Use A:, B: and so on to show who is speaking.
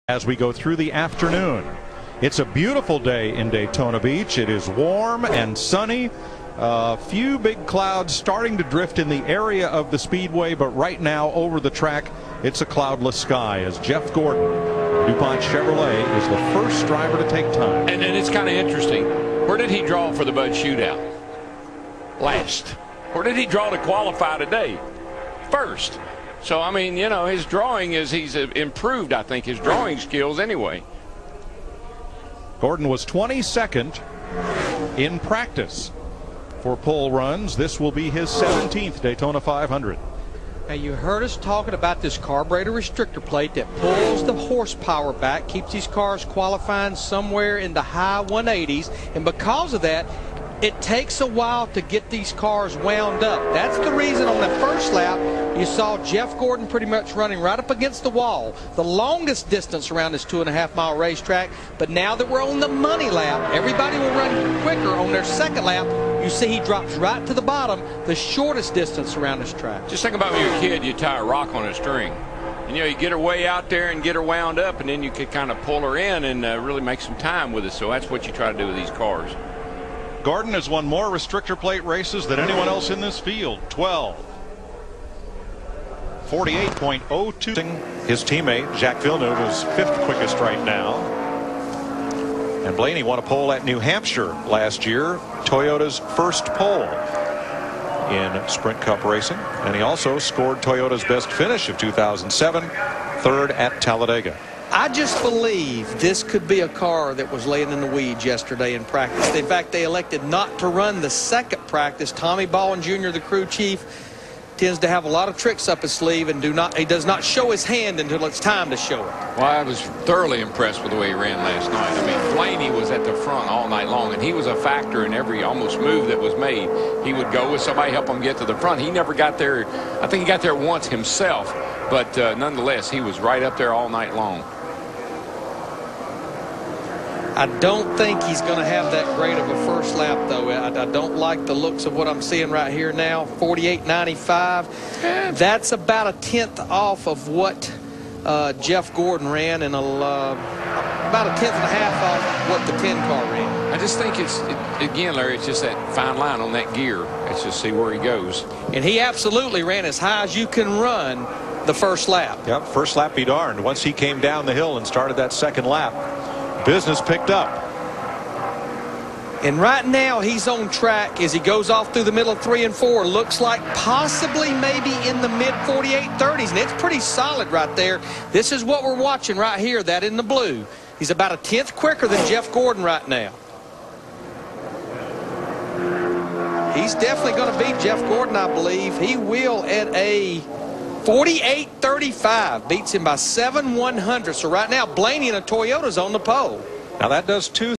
A: As we go through the afternoon, it's a beautiful day in Daytona Beach. It is warm and sunny. A few big clouds starting to drift in the area of the speedway, but right now over the track it's a cloudless sky as Jeff Gordon, DuPont Chevrolet, is the first driver to take time.
B: And it's kind of interesting. Where did he draw for the Bud Shootout? Last. Where did he draw to qualify today? First. So, I mean, you know, his drawing is, he's improved, I think, his drawing skills anyway.
A: Gordon was 22nd in practice for pole runs. This will be his 17th Daytona 500.
C: Now, you heard us talking about this carburetor restrictor plate that pulls the horsepower back, keeps these cars qualifying somewhere in the high 180s, and because of that, it takes a while to get these cars wound up. That's the reason on the first lap you saw Jeff Gordon pretty much running right up against the wall, the longest distance around this 2.5-mile racetrack. But now that we're on the money lap, everybody will run quicker on their second lap. You see he drops right to the bottom, the shortest distance around this track.
B: Just think about when you're a kid, you tie a rock on a string. And, you know, you get her way out there and get her wound up, and then you could kind of pull her in and really make some time with it. So that's what you try to do with these cars.
A: Gordon has won more restrictor plate races than anyone else in this field. 12. 48.02.
D: His teammate Jacques Villeneuve is 5th quickest right now. And Blaney won a pole at New Hampshire last year, Toyota's first pole in Sprint Cup racing. And he also scored Toyota's best finish of 2007, 3rd at Talladega.
C: I just believe this could be a car that was laying in the weeds yesterday in practice. In fact, they elected not to run the second practice. Tommy Baldwin Jr., the crew chief, tends to have a lot of tricks up his sleeve and he does not show his hand until it's time to show it.
B: Well, I was thoroughly impressed with the way he ran last night. I mean, Blaney was at the front all night long, and he was a factor in every almost move that was made. He would go with somebody, help him get to the front. He never got there. I think he got there once himself, but nonetheless, he was right up there all night long.
C: I don't think he's going to have that great of a first lap, though. I don't like the looks of what I'm seeing right here now. 48.95. That's about a 10th off of what Jeff Gordon ran, and about a 10th and a half off what the 10 car ran.
B: I just think again, Larry, it's just that fine line on that gear. Let's just see where he goes.
C: And he absolutely ran as high as you can run the first lap.
D: Yep, first lap be darned. Once he came down the hill and started that second lap, business picked up.
C: And right now he's on track as he goes off through the middle of 3 and 4. Looks like possibly maybe in the mid 48.30s, and it's pretty solid right there. This is what we're watching right here, that in the blue. He's about a 10th quicker than Jeff Gordon right now. He's definitely going to beat Jeff Gordon, I believe. He will at a 48.35, beats him by 7/100. So right now Blaney in a Toyota's on the pole.
D: Now that does two